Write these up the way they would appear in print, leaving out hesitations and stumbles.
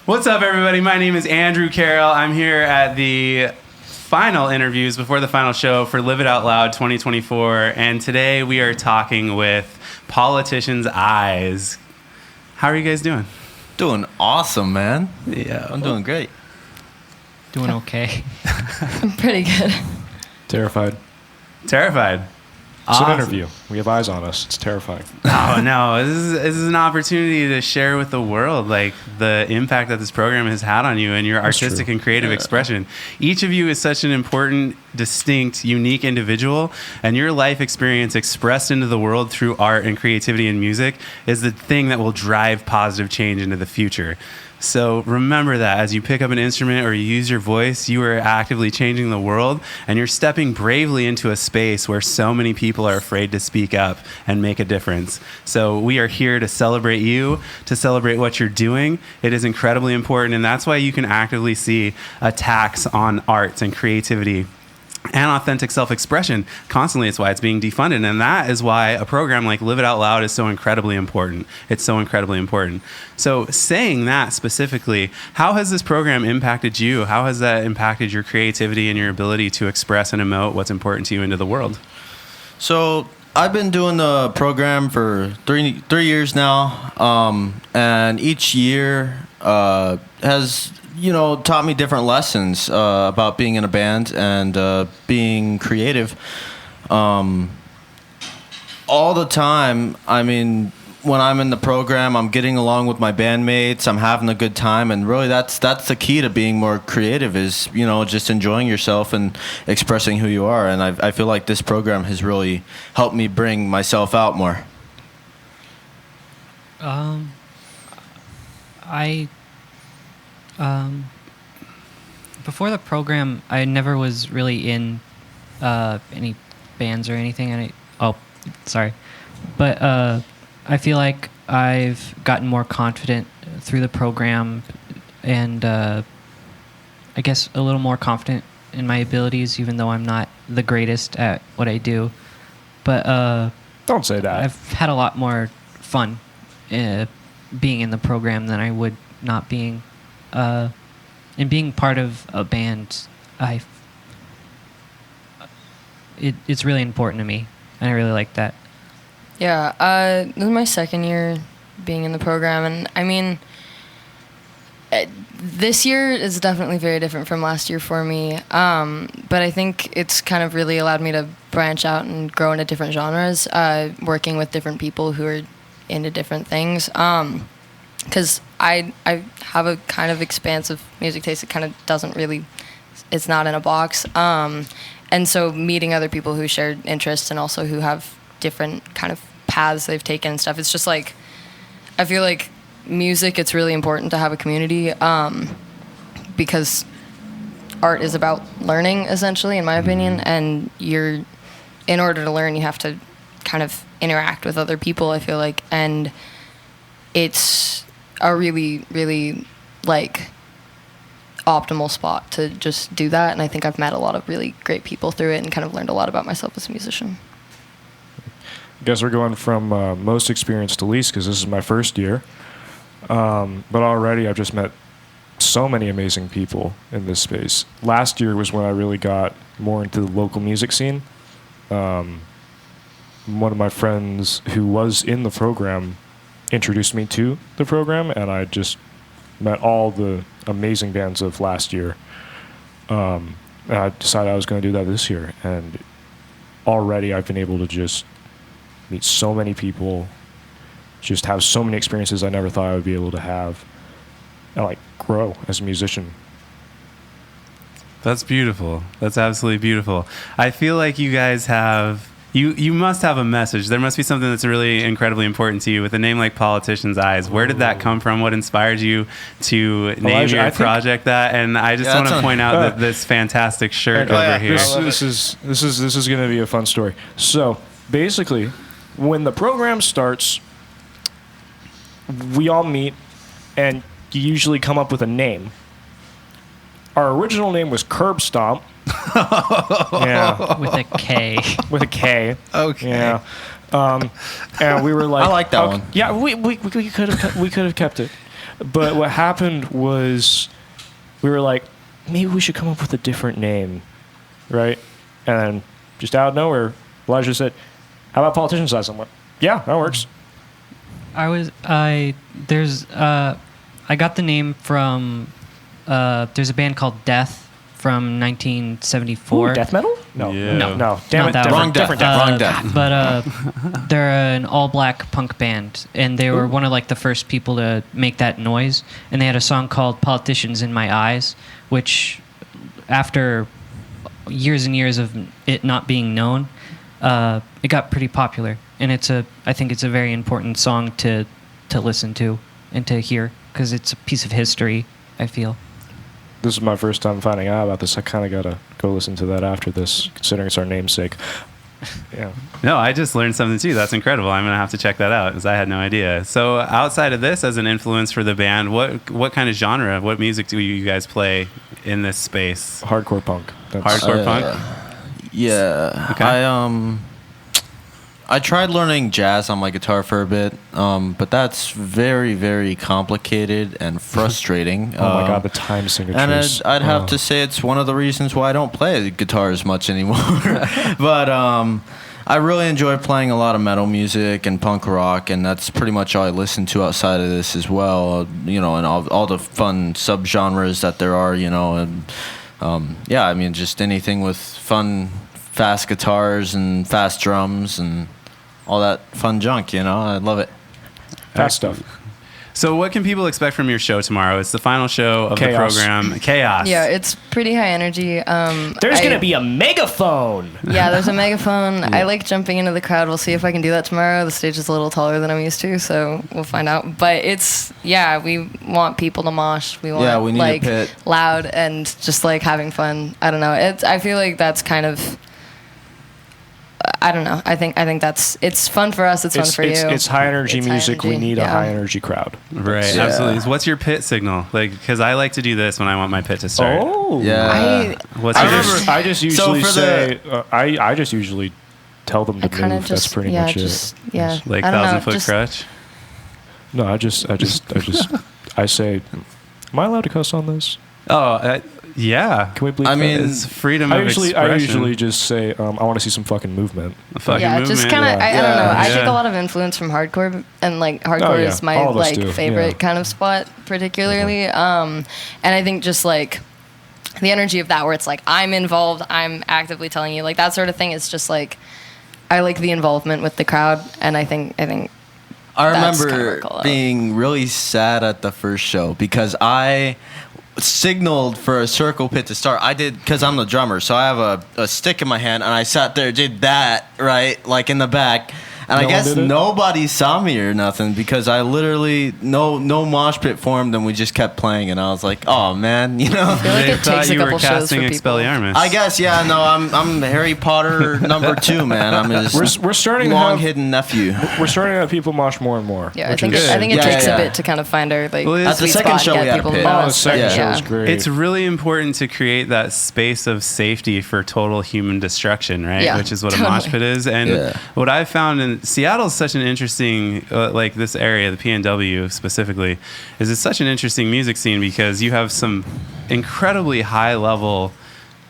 What's up, everybody? My name is Andrew Carroll. I'm here at the final interviews before the final show for Live It Out Loud 2024, and today we are talking with Politition's Eyes. How are you guys doing? Doing awesome, man. Yeah, I'm doing great. Doing okay. I'm pretty good. Terrified. Terrified. It's Awesome. an interview. We have eyes on us. It's terrifying. Oh no, this is an opportunity to share with the world like the impact that this program has had on you and your artistic and creative expression. Each of you is such an important, distinct, unique individual, and your life experience expressed into the world through art and creativity and music is the thing that will drive positive change into the future. So remember that as you pick up an instrument or you use your voice, you are actively changing the world, and you're stepping bravely into a space where so many people are afraid to speak up and make a difference. So we are here to celebrate you, to celebrate what you're doing. It is incredibly important, and that's why you can actively see attacks on arts and creativity and authentic self-expression constantly. It's why it's being defunded, and that is why a program like Live It Out Loud is so incredibly important. It's so incredibly important. So saying that specifically, how has this program impacted you? How has that impacted your creativity and your ability to express and emote what's important to you into the world? So I've been doing the program for three years now, and each year has taught me different lessons about being in a band and being creative. All the time, I mean, when I'm in the program, I'm getting along with my bandmates, I'm having a good time, and really that's the key to being more creative is, just enjoying yourself and expressing who you are. And I feel like this program has really helped me bring myself out more. Before the program, I never was really in any bands or anything. But I feel like I've gotten more confident through the program, and I guess a little more confident in my abilities, even though I'm not the greatest at what I do. But Don't say that. I've had a lot more fun being in the program than I would not being. And being part of a band, it's really important to me, and I really like that. Yeah, this is my second year being in the program, and I mean, this year is definitely very different from last year for me, but I think it's kind of really allowed me to branch out and grow into different genres, working with different people who are into different things. Because I have a kind of expansive music taste. It kind of doesn't really, it's not in a box. And so meeting other people who share interests and also who have different kind of paths they've taken and stuff, it's just like, I feel like music, it's really important to have a community because art is about learning, essentially, in my opinion. And in order to learn, you have to kind of interact with other people, I feel like. And it's a really, really, optimal spot to just do that. And I think I've met a lot of really great people through it and kind of learned a lot about myself as a musician. I guess we're going from most experienced to least because this is my first year. But already I've just met so many amazing people in this space. Last year was when I really got more into the local music scene. One of my friends who was in the program introduced me to the program, and I just met all the amazing bands of last year. And I decided I was going to do that this year, and already I've been able to just meet so many people, just have so many experiences I never thought I would be able to have, and grow as a musician. That's beautiful. That's absolutely beautiful. I feel like you guys have... You must have a message. There must be something that's really incredibly important to you with a name like Politition's Eyes. Where did that come from? What inspired you to name your project that? And I just want to point out this fantastic shirt over here. This is going to be a fun story. So basically, when the program starts, we all meet, and you usually come up with a name. Our original name was Curb Stomp. Yeah, with a K. With a K. Okay. Yeah. And we were like, I like that one. Yeah, we could have kept it. But what happened was we were like, maybe we should come up with a different name, right? And then just out of nowhere, Elijah said, how about Politition size? I'm like, yeah, that works. I got the name from there's a band called Death from 1974. Ooh, death metal? No, Yeah. no. Damn Not it, that different, one. different Death. Wrong Death. But they're an all-black punk band, and they were one of like the first people to make that noise. And they had a song called "Politicians in My Eyes," which, after years and years of it not being known, it got pretty popular. And I think it's a very important song to listen to and to hear because it's a piece of history, I feel. This is my first time finding out about this. I kind of got to go listen to that after this, considering it's our namesake. Yeah. No, I just learned something too. That's incredible. I'm gonna have to check that out because I had no idea. So, outside of this, as an influence for the band, what kind of genre, what music do you guys play in this space? Hardcore punk. Hardcore punk. Yeah. Okay. I tried learning jazz on my guitar for a bit, but that's very, very complicated and frustrating. Oh my God, the time signatures. And I'd have to say it's one of the reasons why I don't play the guitar as much anymore. But I really enjoy playing a lot of metal music and punk rock, and that's pretty much all I listen to outside of this as well. And all the fun subgenres that there are. And yeah, I mean, just anything with fun, fast guitars and fast drums and all that fun junk, I love it. Fast stuff. So what can people expect from your show tomorrow? It's the final show of Chaos. the program. Chaos. Yeah, it's pretty high energy. There's going to be a megaphone. Yeah, there's a megaphone. I like jumping into the crowd. We'll see if I can do that tomorrow. The stage is a little taller than I'm used to, so we'll find out. But we want people to mosh. We want we need a pit. Loud and just like having fun. I don't know. I feel like that's kind of, I don't know. I think it's fun for us. It's fun for you. It's high energy It's high music. We energy, need a yeah. high energy crowd. Right. Yeah. Absolutely. So what's your pit signal? Like, because I like to do this when I want my pit to start. Oh. Yeah. What's I your just usually for say, I just usually tell them to I kind of move. just, That's pretty yeah, much just, it. yeah. like I don't know, 1,000-foot just- crutch? No, I say, am I allowed to cuss on this? Oh, yeah. Can we bleep I that? mean, It's freedom I of usually expression. just say, I want to see some fucking movement. Fucking Yeah, movement. just kind of. I don't know. Yeah. I take Yeah. a lot of influence from hardcore, and like hardcore yeah. is my All of us like do, favorite yeah. kind of spot, particularly. And I think just like the energy of that, where it's like I'm involved, I'm actively telling you, like that sort of thing. Is just like I like the involvement with the crowd, and I think. I That's kinda remember where Call Out. being really sad at the first show because I signaled for a circle pit to start. I did because I'm the drummer, so I have a stick in my hand, and I sat there, did that right, like in the back. And No I guess one did it? nobody saw me or nothing because I literally no mosh pit formed, and we just kept playing. And I was like, "Oh man," I feel like They it thought takes a you were couple shows casting for people. Expelliarmus. I guess no. I'm Harry Potter number 2, man. I'm his We're starting to long have hidden nephew. we're starting to have people mosh more and more. Yeah, I which think is- good. I think it Yeah, takes yeah. a bit to kind of find our like Well, it's- At the sweet second spot show, and we get had a people pit. to Oh, the mosh. second Yeah. show was great. It's really important to create that space of safety for total human destruction, right? Yeah, Which is what a totally. mosh pit is. And Yeah. what I've found in Seattle is such an interesting, like this area, the PNW specifically, is it's such an interesting music scene because you have some incredibly high level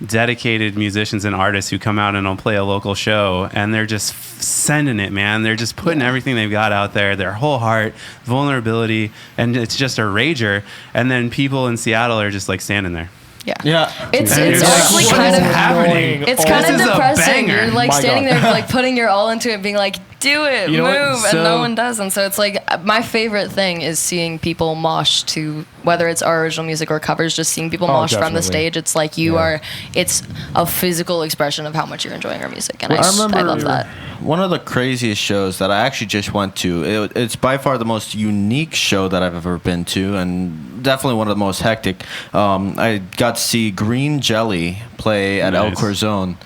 dedicated musicians and artists who come out and will play a local show and they're just sending it, man. They're just putting everything they've got out there, their whole heart, vulnerability, and it's just a rager. And then people in Seattle are just like standing there. Yeah. Yeah. It's And you're honestly like, what kind is of happening? It's Oh, kind this of is a depressing. banger. You're like My standing God. there, like putting your all into it, being like, "Do it, You know what? move," and So- no one does. And so it's like my favorite thing is seeing people mosh to whether it's our original music or covers. Just seeing people Oh, mosh from the definitely. stage. It's like you Yeah. are. It's a physical expression of how much you're enjoying our music, and I remember love that. one of the craziest shows that I actually just went to. It's by far the most unique show that I've ever been to, and definitely one of the most hectic. I got to see Green Jelly play at El Nice. Corazon,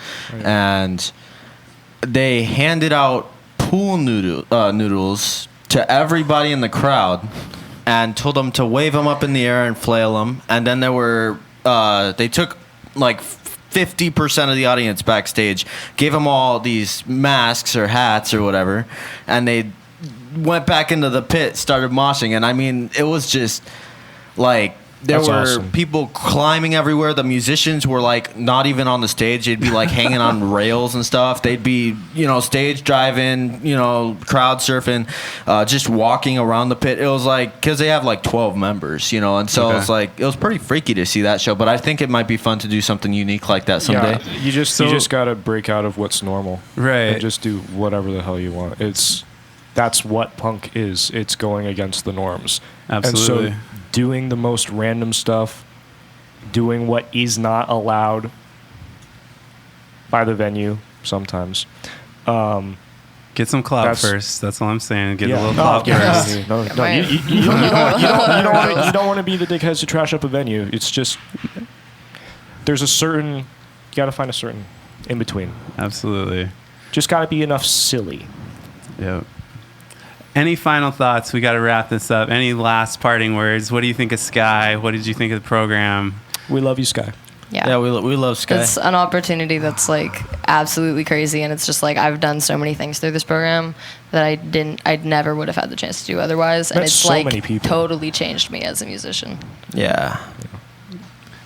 and they handed out pool noodles to everybody in the crowd, and told them to wave them up in the air and flail them. And then they took like 50% of the audience backstage, gave them all these masks or hats or whatever, and they went back into the pit, started moshing, and I mean, it was just like there That's were awesome. people climbing everywhere. The musicians were like not even on the stage; they'd be like hanging on rails and stuff. They'd be, stage driving, crowd surfing, just walking around the pit. It was like because they have like 12 members, and so Okay. it's like it was pretty freaky to see that show. But I think it might be fun to do something unique like that someday. Yeah, you just gotta break out of what's normal, Right. And just do whatever the hell you want. That's what punk is. It's going against the norms. Absolutely. And so doing the most random stuff, doing what is not allowed by the venue sometimes. Get some clout That's- first. That's all I'm saying. Get a Yeah. little clout yeah. first. No, Right. you don't want to be the dickheads who trash up a venue. It's just you got to find a certain in between. Absolutely. Just got to be enough silly. Yep. Any final thoughts? We got to wrap this up. Any last parting words? What do you think of Sky? What did you think of the program? We love you, Sky. Yeah, we love Sky. It's an opportunity that's like absolutely crazy, and it's just like I've done so many things through this program that I never would have had the chance to do otherwise, and Met it's so like many people. totally changed me as a musician. Yeah.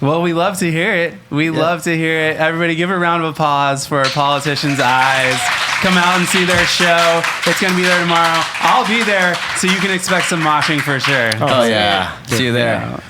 Well, we love to hear it. We love to hear it. Everybody give a round of applause for Politician's Eyes. Come out and see their show. It's going to be there tomorrow. I'll be there, so you can expect some moshing for sure. Oh yeah. See you there. Yeah.